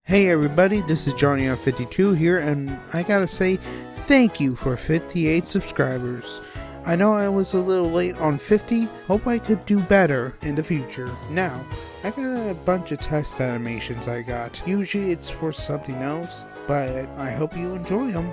Hey everybody, this is Johnny on 52 here, and I gotta say thank you for 58 subscribers. I know I was a little late on 50, hope I could do better in the future. Now, I got a bunch of test animations I got. Usually it's for something else, but I hope you enjoy them.